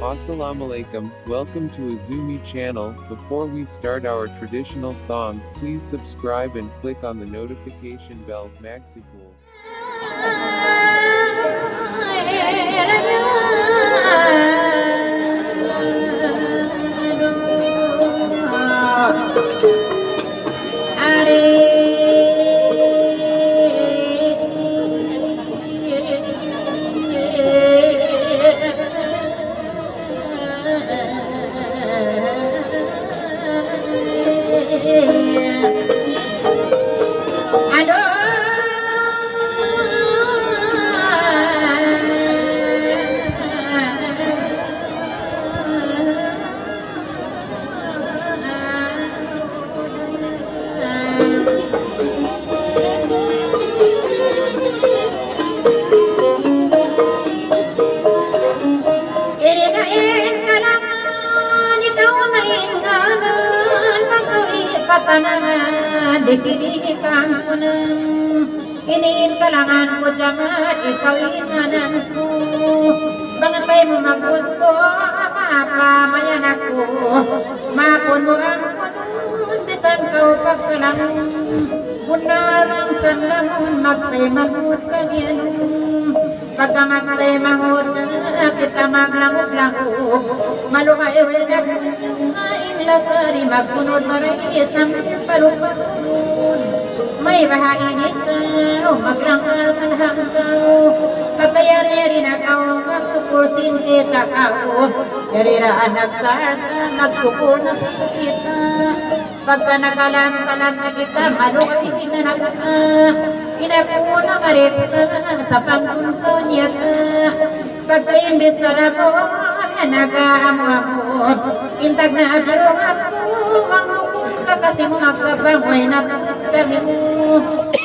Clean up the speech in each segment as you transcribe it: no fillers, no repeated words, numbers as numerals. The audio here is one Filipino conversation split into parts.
Assalamualaikum, welcome to Azumi channel. Before we start our traditional song, please subscribe and click on the notification bell. Maxipul. Dikirikan ko nang iniinkalangan ko jamat, ikaw inananku. Bangkay mo magusto, mapamayan ako. Mapunuan ko nun, bisan kau pagkalang. Punarang sanlangon, magtay magmut kanyan. Pagka magtay magmut, kita maglangog-langog. Malukay na sa lasari magpunod marais ng palupakun. May bahainit ka, maglangal manhang ka. Pagkayari na ka, magsukursin kita ka. Yariraan nagsaka, magsukur na sakit ka. Pagka nakalan-kalan na kita, malukay na ka. Inapuna marits ka, sa pangkunto niya ka. Pagka-imbis na ramo, nag-aamu-amu. Intag na abiyong ako, ang lukong ka kasi mo magkabangoy na pagkagin mo.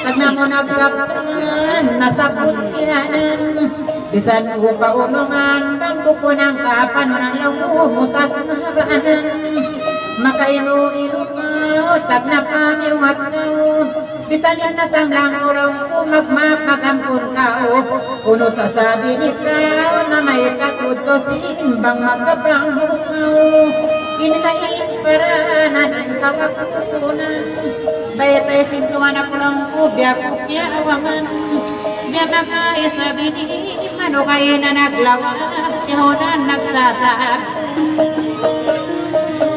Pag na mo nagkapan, nasabot kiranan. Bisan mo paulungan, bang buko ng kapan, ng lumutas na baanan. Makainu-inu mo, tag na pamiwat ka. Bisan yun nasanglang urong ko, magmapagampun ka. Puno ta sabi ni Frau, na may katuto simbang magkapangho ka. Inain para natin sa pagkukunan. Bayatay sintuan ako lang ko, biyak ko kya awangan. Biyak na kaya sabi ni Mano kayo na naglawag, tihonan nagsasaak.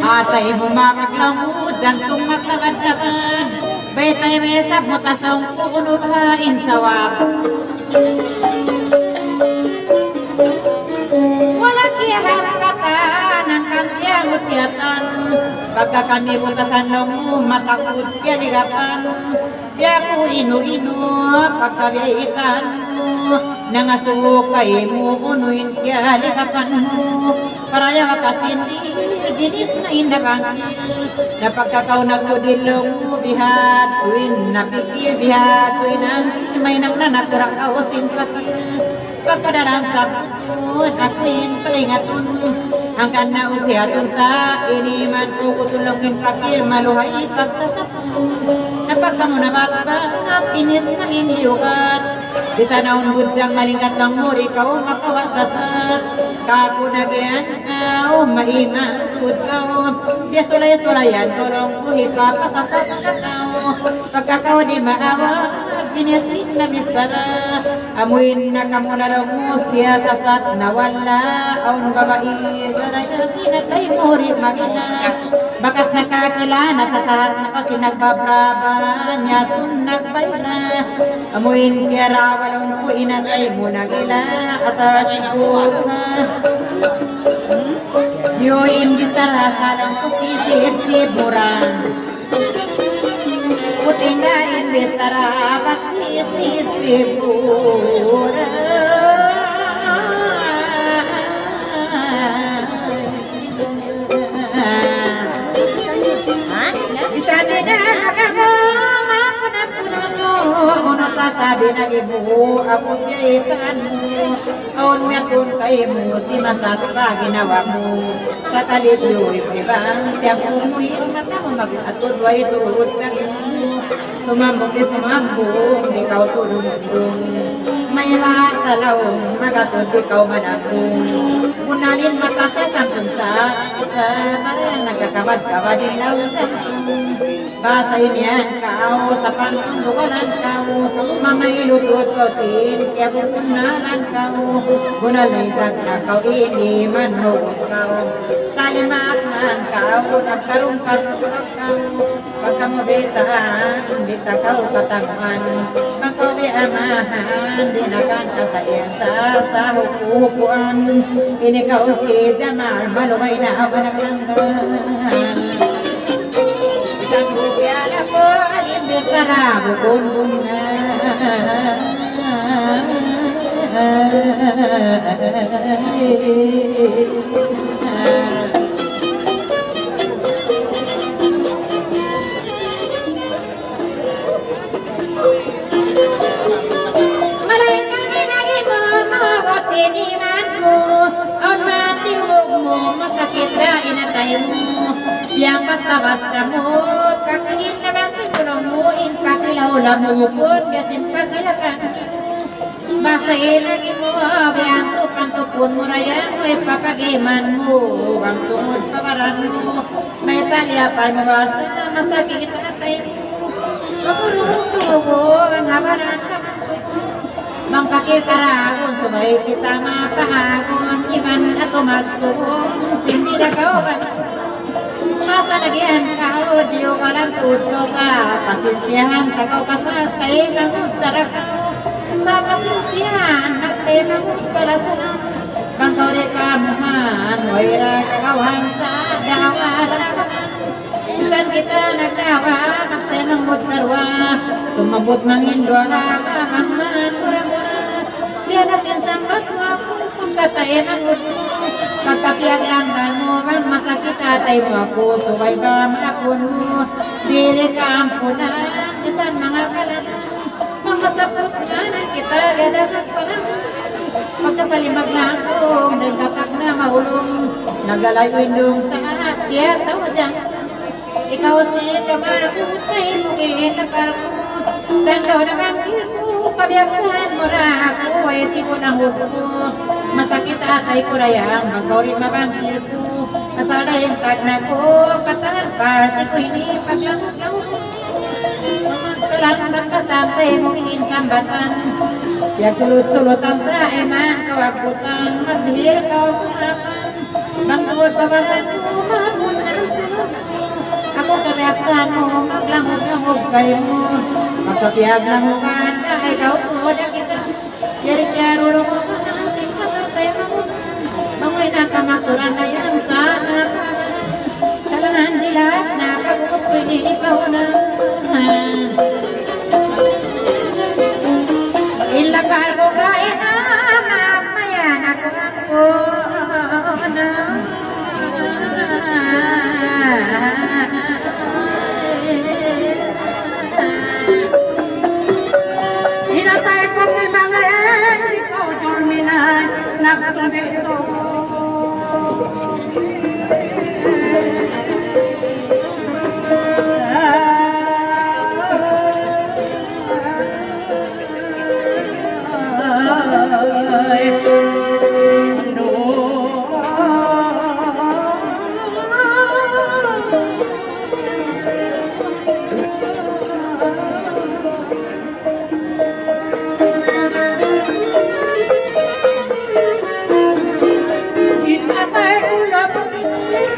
Atay humamag lang mo, jantong magkakad-kakad. Bayatay mesap mo tasong kuno bahain sa wak. Walang kiyaharap ka ng kantiyang utsiyatan. Pagka kami butasan lang mo, matakot kya ligapan. Kaya ko inu-inu, pagkabiitan mo. Nangasukay mo, unuin kya ligapan mo. Paraya makasindi, jenis na indabangin. Na pagkakaw nagsudilong mo, bihat kuin napikir, bihat kuin ang simay ng nanaturak ka o simpati. Pagkadaran sa pagkakot, akuin palingatun. Ang kana usiatun sa iniman ko kutulongin pakir, maluhay pagsasapun. Napagka mo na bakbak, inis na iniyukat. Bisa naon budyang malingkat lang mo, ikaw makawasasat. Kako nagyan kau, maimangkut kau. Dia sulay-sulayan, tolong ko ipapasasat ka kau. Pagka kau di maawag, ginisik na bisara. Amuin na kamulalong mo, siya sasat na wala. Aun babae, garay na kinatay mo rin magina. Bakas nakakila, nasasarat na kasi nagbabraba. Nyatun nagbayla. Amuin kaya rawalong ko, inatay mo nagila. Asara sigura. Yo imbis tarahalang ko sisip-sipuran. Puting na imbis tarapat sisip-sipuran. Bisa din ako na pasabi na ibu, ako kaitan mo. Aon metun kay mo, si masat pa ginawa mo. Sa kalidyo, ibang siya pumuhin, mata mo mag-atod, way tuod na mo. Sumambong di sumambong, ikaw tulong-tulong. may sa laong magatod ikaw manakong bunalin mata sa sampunsa sa parang nagkakawad-kawad ilaw sa basa inian kau sa pangtunggulan kau mamailutot ko sin kaya bukunalan kau bunalin na kau ini manubos kau salimas man kau nagkarungkat kau pagkamubitan di sa kau katangan kau di amahan di nakan kasayansa sa hukuan ini kau si Jamal malumay na panaglangan isang bukyala ko alin di sarabo kung yang basta-basta mo kakingin na bang tinulong mo inpakilaula mo pun biasin pakilakan basta ilagi mo biang tupan-tupun mo raya mo ipapagiman mo ang tungod pawaran mo may talyapan mo basta masakit na tayo kapurong-tugon habaran ka mangkakil karagon sumay kita mapahagon iman at umagtugong hindi na kauban masa nagian kau diyo kalang tutso ka pasinsiyahan tagaw kasatay ng utara kau sa pasinsiyahan natin ng utara sa bangkaw di kamuhan waira kagawhan sa dawalan bisan kita nagdawa nagsay ng mutarwa sumabot mangindwa kamangan murang-murang diya nasin sambat mo pagkatayin ang utso pagkapiag langgan mo man masakit atay mo ako subay ka maapon mo dili ka ampunan isan mga kalanan mga sapot na ng kita gadahan pa lang pagkasalimag lang kong nagkatag na mahulong nagalayo indong sa atya tao dyan ikaw si kamar kung sa'y mugin na parko sando na bangkir mo pabiagsahan mo na ako ay sipo ng huko masakit atay ko rayang magkaurin mabangkir ko masalahin tag na ko katahan party ko hindi paglangaw kalambat katantay ngumingin sambatan biag sulut-sulutan sa eman kawakutan maghir kau kumapan bangkod pabaran ko mapunan ako kareaksan mo maglangog-langog kayo mo magkapiag langogan na ikaw ko na kita yari-yaro ko Mangoy na sa masuran na yan sa Salahan dilas na pagkos ko'y ikaw na Ilakal ko kaya na mamayan ako na Inatay ko kay mga ikaw dorminan nagtundito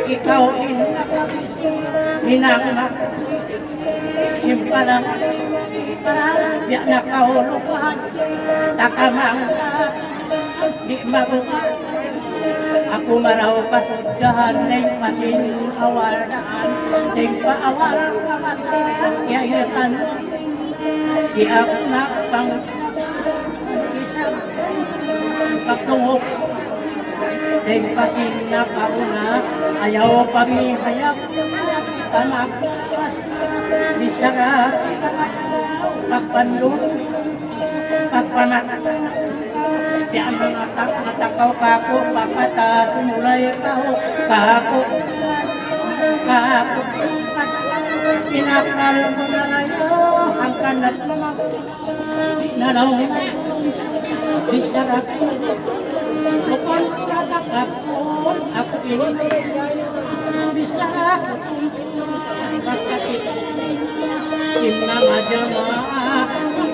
ikaw inang impalang ya nakaulupan takamang di mabuhat ako maraw pasudyahan ng masin awalaan ng paawal kamatayan yayatan di ako nakapang isang pagtungok ng pasin na kauna ayaw pamihayap tanak bisaga pagpanlong pagpanak di ang mga natakaw kako papatas mulay kao kako kako pinakal mo na layo ang kanat nalaw bisarap bukan tatakapon ako ini bisarap kakakit Imnama jamaah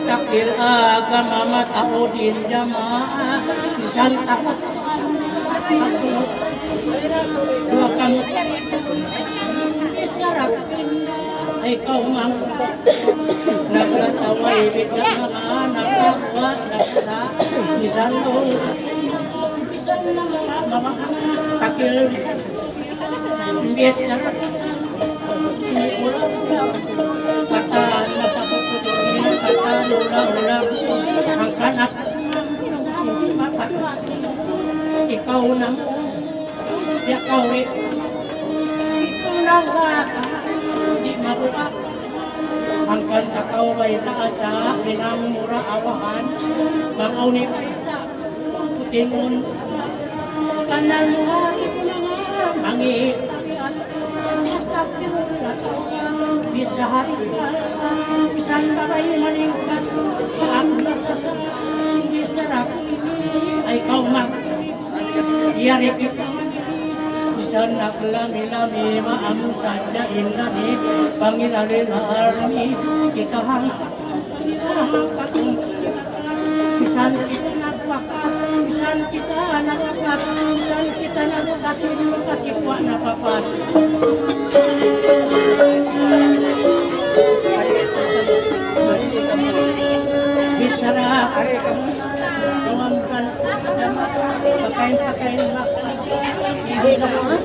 takdir agama matao din jamaah isang takot dua kamu isarap ikaw mang naglataway biglang mga nakawat naksa isang lung isang mga takil bias na kata napapaputulnya kata ulang-ulang ang kanak ikaw nang ikaw nang di mabuka ang kantakaw ay naata pinamura awahan bangaw ni Pita putingon kanal mo mangi bisa hari bisa bagay malingkat ang nasasang bisa ay kau mak yari kita bisa naklami-lami maam saja inani pangilalin armi kita hangkat bisa kita nagpakas bisa kita nagpakas bisa kita nagpakas kasih kuat napapas Bisara Tuangkan Pakain-pakain Hindi naman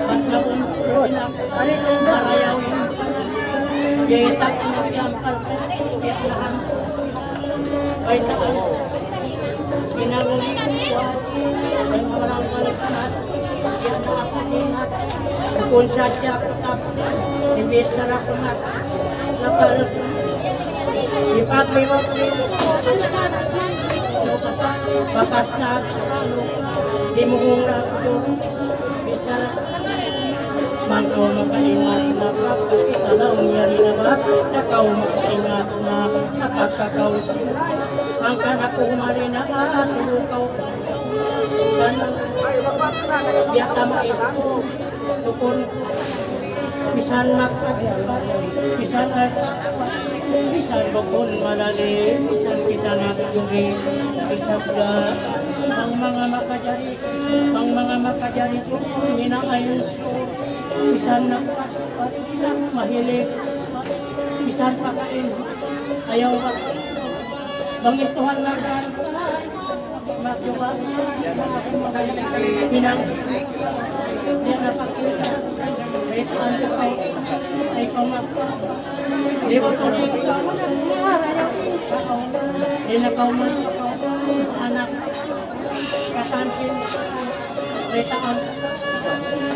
Patlabong Runak Marayawin Jetak Magyangkal Yaklahan Baitaan Ginagaling Ang marang balikanat Yan na ako ingat Kung sadya kutak Imbis sarap umat Lapal Ipagliwag Bakas na Di mo hura ko Bisa Mangko makaingat na Pagkakita na ungyari na ba Nakaw makaingat na Napagkakaw Ang kanak kumari na Sulukaw Biasa maisko Tukun Bisan makat Bisan atak Bisan bukun malalim Bisan kita nagduri Isabda Ang mga makajari ko Inaayon so Bisan nagpatpat Mahilig Bisan pakain Ayaw ka Bangituhan na gantay Magyoba Pinang Yan napakita ay kumaka di ba ito di nakaw mo anak kasansin retaan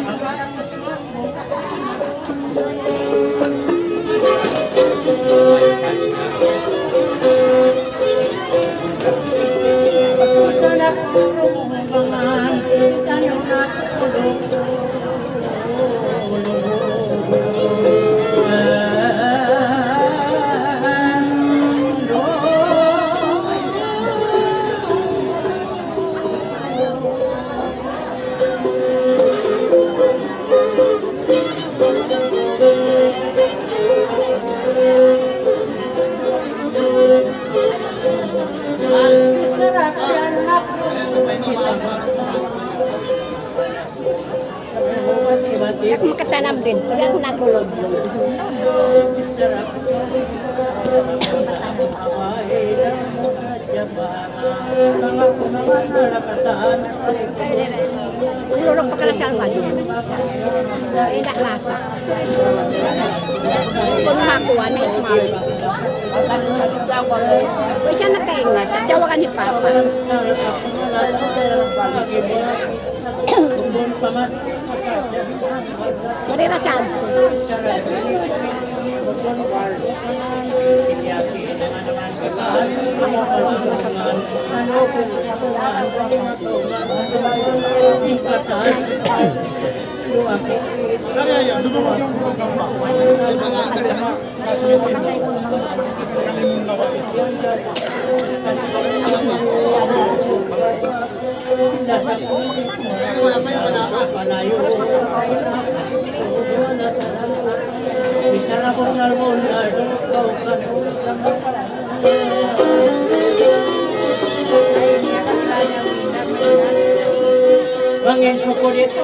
ang anak sa mo pasusanak rumungan tanong na tulog Ako makatanam din, kaya ako naglulog. Lulog pa ka na sa alman. Ina lasa. Kung makuha na ismal. Uy, siya nakaingat. Tadyawa ka ni Papa. Mari rasan. Bangin syukur itu.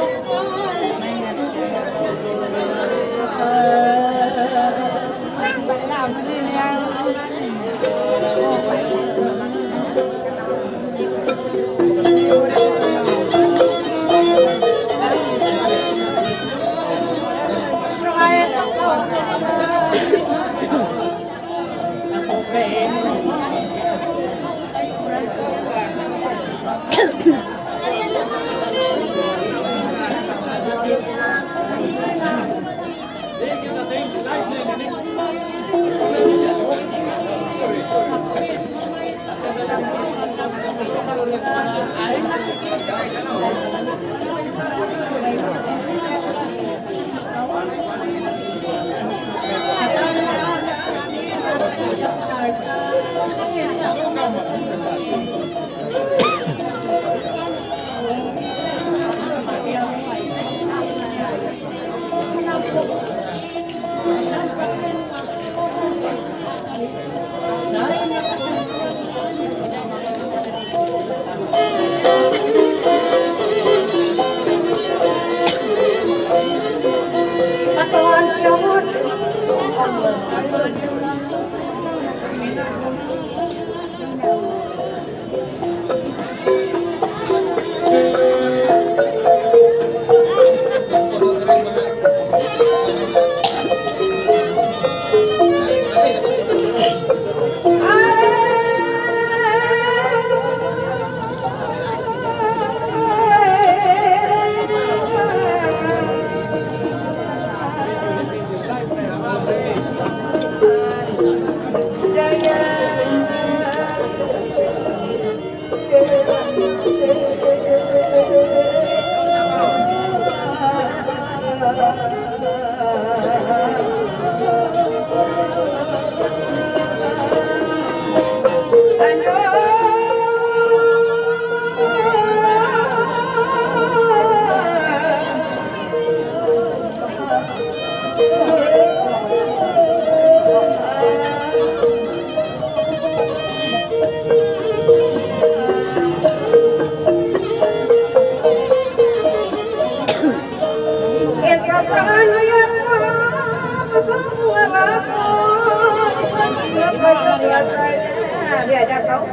Biada kau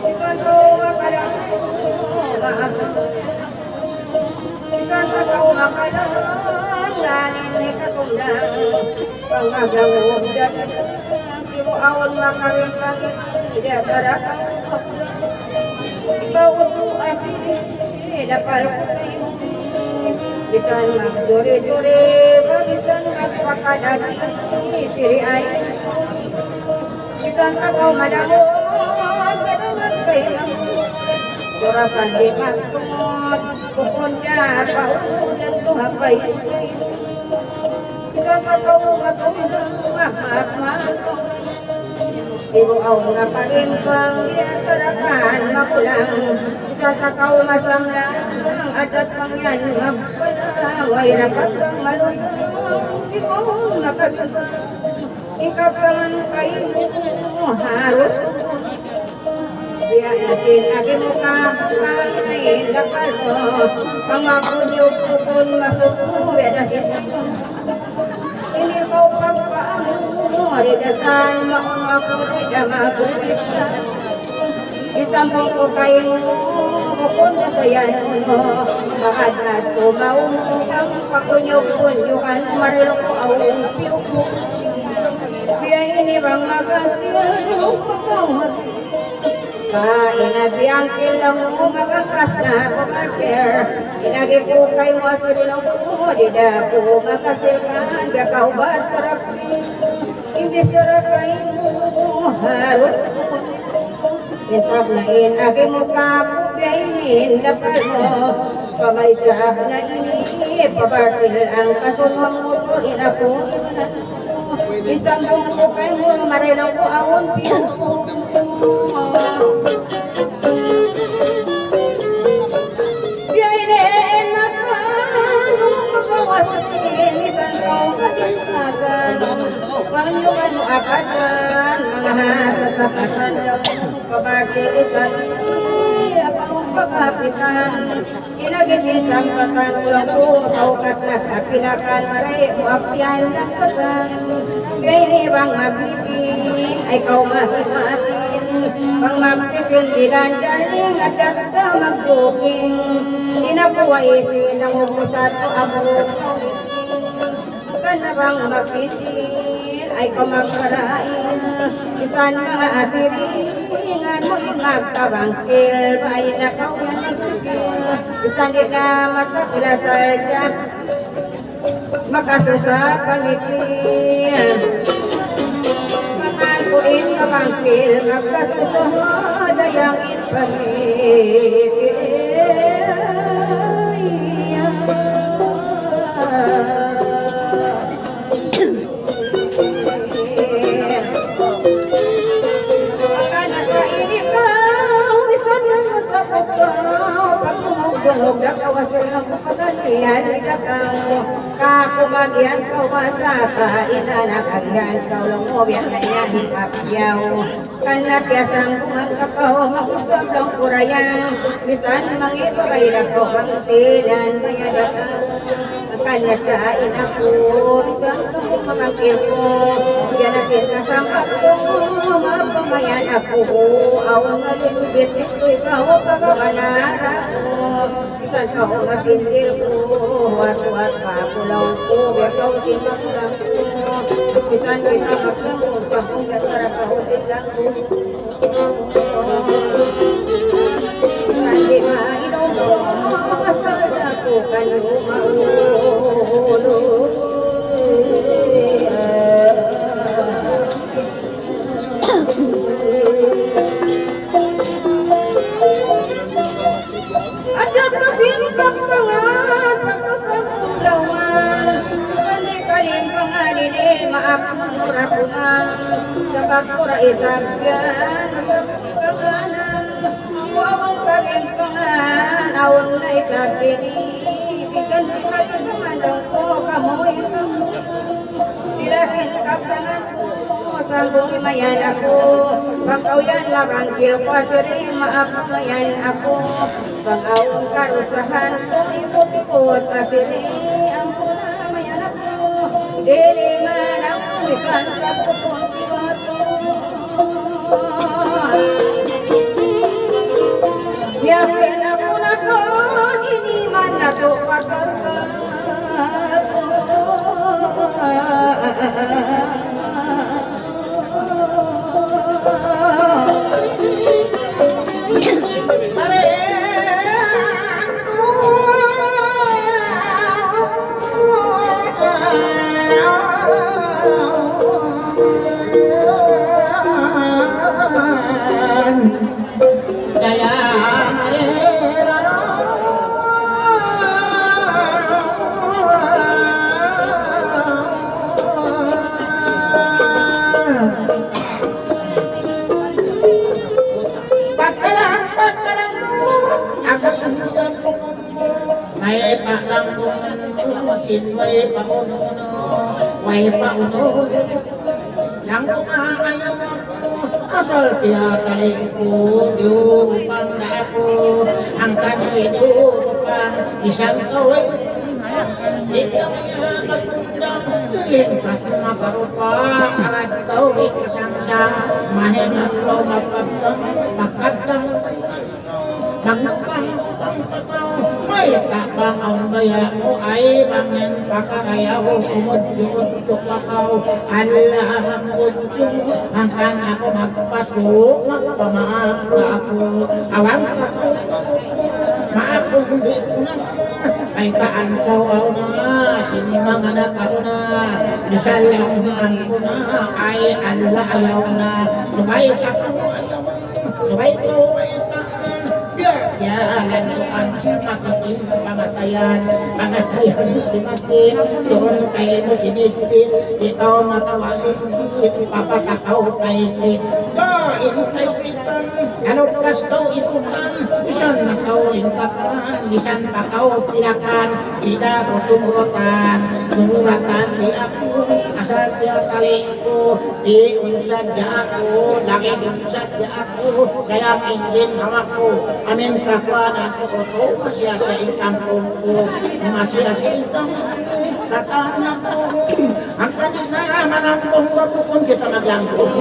ikan tu makalang maaf ikan kau makalang ganin ni katundang pangagang udah simu awan makawin lagi tidak terakang ikaw tu asli dapat bisa magduri-duri bisa magpakadagi siri ay isang kakaw madamot, madamot kayo surasan di magtumot, kukunda, pausulan tuhapay isang kakaw matundang, magmasmatong sibuaw nga parimpang, tarakan makulang isang kakaw masamlang, adat pang yan magpalang, way rapat pang maluntang, sibuaw makabimbang ikaw kaman kayo harus biar natin agi mo kakain lakal mo pangakunyog pukun masuko biar natin ini kau pagpaano ridasan maun ako tidak magulisa isampong ko kayo kukun kasayan mo maadad ko maumupang pakunyog-kunyukan marilok ko awong piyok mo biaya ini bang magasil kainabiyang kilang mo magakas na pamarker inagi ko kay mo asilong mo dida ko magasilkan biya kaubat tarakti imbis sarasay mo harus intab na inagi mo kakubiyainin lapal mo pamaysak na ini pabartil ang kasunwang motor inapong kanan mo. Isambong ko kay mo, marilang ko awon piyo ko. Biyayin magkano, magkawasin, isang taong kadiskasan. Panyo ano akasan, mga hasasakatan, kabarte isan, apang pagkapitan. Inagisisang patan, ulang po, saukat na kapilakan, maray mo apyan ng pasan. Ngayon ibang magbitin, ay kau mahimatin. Pang magsisindilan, daling at ka magbuking. Inapuwaisin ang umusat o abot ng iskin. Kana bang magbitin, ay kau magparain. Isan mga asiringan mo yung magkabangkil. Bahay na kau yan nagkikil. Isan di na matapilasal dyan. Makasusa kamitin. Mangalpuin mabangkil. Magkasusa dayangin pamikil. Dungog na kawasan ng kapagalian ni kakao. Kakumagyan kau masaka, inanakagihan kau lang mo, biyan na inahin kakyaw. Kanapyasang kumang kakao, mag-usap lang kurayan. Bisan mangito kay lako, ang silan, mayadakaw. Kanasain ako, bisan kung mamangkil ko. Diyan natin kasampak ko, mapamayan ako. Awan malulubit, ito ikaw, pagawanara ko. Bisan ka ko masindil ko, wat-wat kapulaw ko. Ikaw sinaklang ko, bisan kita magsamog, sabong natara ka o silang ko. Bisan di mainom ko, masal na ko kanumang. Ada tersimpan tangan pagsasambung lawan. Kali-kalin pangalili maaf murakuman. Sabat pura isabyan masabung kanganan. Wawang kalin pangan awon na isabini. Bisan kalin pemandang ko kamoy kamu. Silasin kaptangan ko sambung imayan aku. Bangkau yan magangkil ko asiri maaf mayan aku. Bangawang karusahan ko ikot-ikot asiri ampun na mayan aku. Dili man ako isan sa kupon siwato. Yakin ako na ko ini man nato pagkakako. May paklang sin way pauno way pauno yang kumakayaw asal tiya kalingko diupang na ako ang kano'y diupang isang kaway ikaw niya magtundang lingkat makarupang agad kaway isang siya mahingat ko mapagtang makatang Magnupang pagpataw, may takbang ang baya mo ay bangin pakarayaw, umod-yod tukakaw, alaman udyo, hanggang ako magpasok, magpamaka ako, awang kako, maakong di ko na, ay kaantaw aw na, sinimang anak ako na, nisalangan ko na, ay ala ayaw na, subay kako ayaw, subay ko ay taan, Jalan Tuhan si makikin pangatayan si makin doon kayo sinigpit ikaw matawalin dito papatakaw kaitin kain kaitan kalupkas daw itukan bisan nakawin kapan bisan pakaw pinakan tidak ko sumuratan di ako asal dia kali ko di unsad dia ako lagi unsad dia ako kaya ingin hawako amin kapan ako ko masya sa kampung ko masya sa kampung kata anak ko ang kanina manampong wapukon kita maglangkong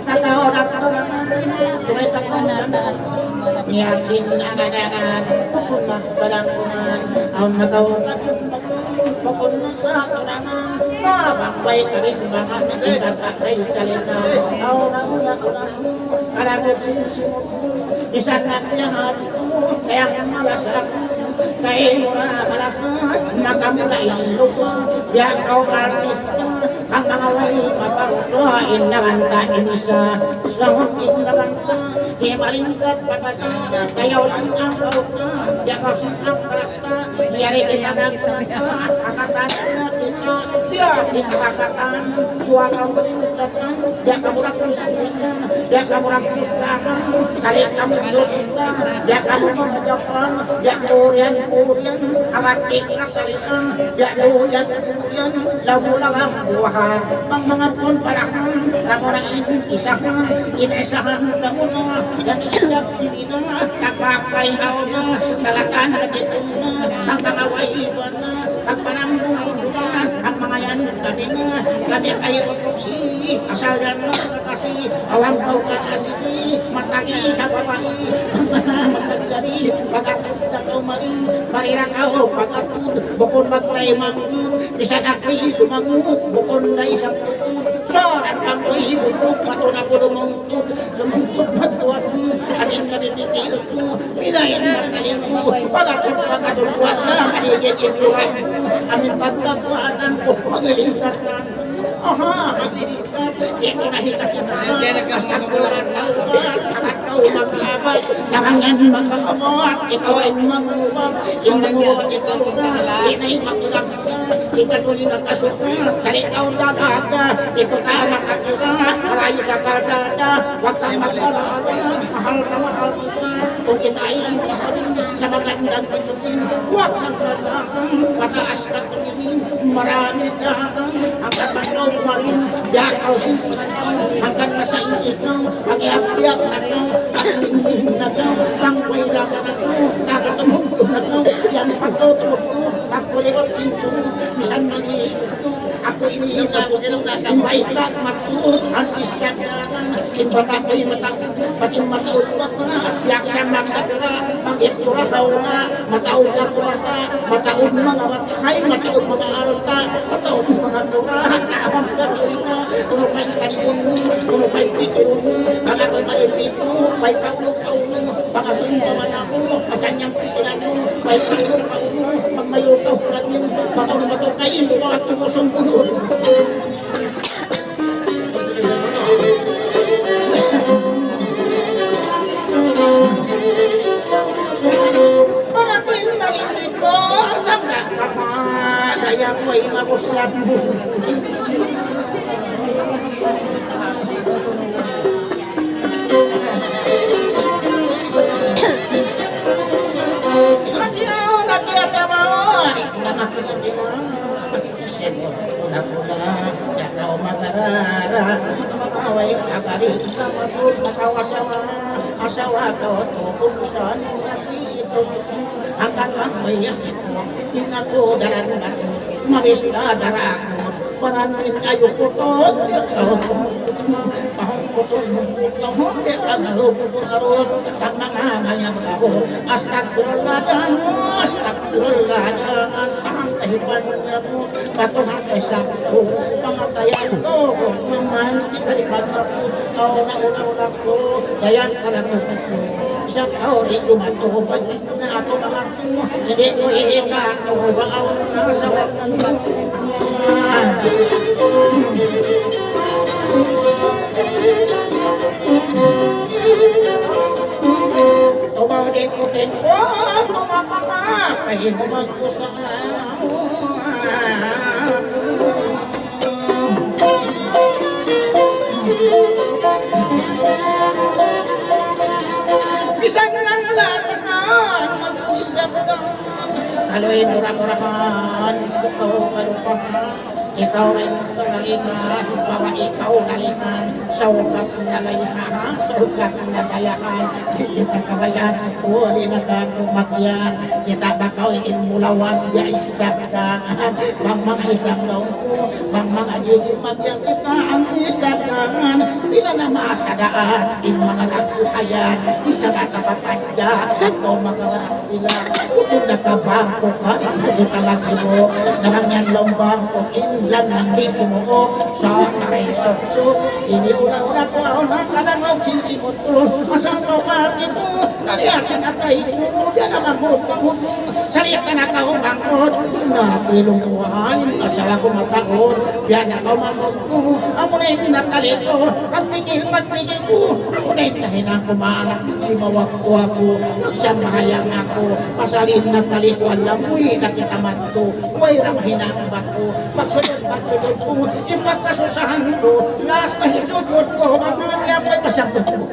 kata orang mereka niatin anak-anak kumat balangkungan ang natawag pokon sa turangan babang baik rimbangan ditatay salita ulang kalabot sinisimot isang nakyahat kaya malasak kaya mura malasat makamulain lupa ya kau artista ang mga way maparuto inaganta inisa sahon inaganta himalingkat pagkata kayaw sinang kauta ya kau sinang karakta yari kinagagta akatan kita dia kinagagatan dua kau melingkatan ya kamu rakuskan ya kamu rakuskan saling kamu dosukan ya kamu mengajakan ya kurian awatik kasalian ya kurian lagu-lagu buahan mangmangapun parahan lamunan isahan inasahan kamuna dan isak dibina kakakai hauna kalakan hajituna ang kangaway ibana ang panambong ibuna ang mga yan kabina kami kayo otopsi asal yan nakakasi awang kau kakasi matagi kababay magkagdari pagkatid na kau marin marira kau pagkatid bukon magtay mangun bisan akri dumangun bukon na isang tutod soran kang ko'y butok matuna ko lumungtod matuat mo amin na dititil ko pinayin na kalin ko pagkatulpuan na kaligin iluran ko amin pagkatuanan ko mag-ilingkatan aha, maglilingkat di ko nahikasin basta kulang tawad kakat kau maglabat lamangan magkakamot ikaw ay manguwag inanguwag ikaw na inay magulang ka ikatuloy na kasuka salitaw dalaga ito ka makatira malayo sa kalsada huwag kang maglalala mahal na mahal kita kung kita ay hindi pa rin sa magandang pitutin huwag kang lalakan mataas ka tumingin marami dahan hanggang maglaw marin yakaw sintumatin hanggang nasa ikaw pag-iap-iap na ikaw pag-inim na ikaw pang-wairaman na ikaw nakatumuktog na ikaw yan pagtutulog pagkulikot sinsunod bisan mangiikot ako inihitas imbaitat maksud antis cakdaran imbata ko'y matawid pati mataud mata yaksa magkatira pag-itura kaula mataud na kurata mataud mga matay mataud mga alta mataud mga turahan naabang gato'ina turupay kalikun mo turupay pikirun mo pagkato'y malimpit mo may kaulog-kaulog pagkato'y mamanako masyanyang pikiran mo may kaulog-kaulog pag mayutaw ka rin pag-aulog matukayin mo at kusong punod Pagkakuin malimit mo sa nakama kaya ko'y makuslat mo Katiyaw na kiyatamaan na makilagin sebut pula-pula jatau magarara makawai agari kamatut makawasawa asawa kau tukusan nabi itu angkat bangkai situ inaku daran batu mabista daraku paranin ayu putut kau pahong putut lemah dia kalau putut arut tak mangamanya berlaku astagfirullah jangan kehidupan kamu patuhan esakku pengatayan ko memantik kalimat aku kau nak-unak-unakku dayan kalakuku sa tao rin kumato pagin na ako makaku hindi ko iikan ko bakaw na sa waktu Tumawagin ko tumapaka, pahinuman ko sa Bisan lang latakan, magsuisap ka. Kaloy murah-murahan, ikaw kalupahan. Ikaw rin talagihan, bawa ikaw lalihan. Sa ugat na layihan, sa ugat na dayakan. Kita kabayan ko, di na ka kumakyan. Kita bakaw inmulawan, di isabdaan. Bang mga isang laong ko, bang mga digimagyang kita ang isabdaan. Bila na masadaan, in mga laguhayan. Isa na kapapadya, at o mga ilang. Kung nakabangko ka, kita magsimo. Namangyan lombang ko, lang ng liso mo sa karesokso. Ini ula-ula ko ako nakalangaw sisimot ko. Masang kawati ko, naliasin at kayo ko. Diyan ang mahod mo. Saliyak ka na kaumangkot. Natilong ko ay, asala ko matakot. Biyan ako mamos ko. Amo na yung nakalito. Pagpigil ko. Amo na yung dahinan ko maanak. Imawak ko ako. Nagsambahayang ako. Pasalin na kalituan lang. Uy, nakitaman ko. Uy, ramahinang ko. Pagsudod ko, ipagkasusahan ko, last na hisudod ko, mga niya ko'y pasabot ko.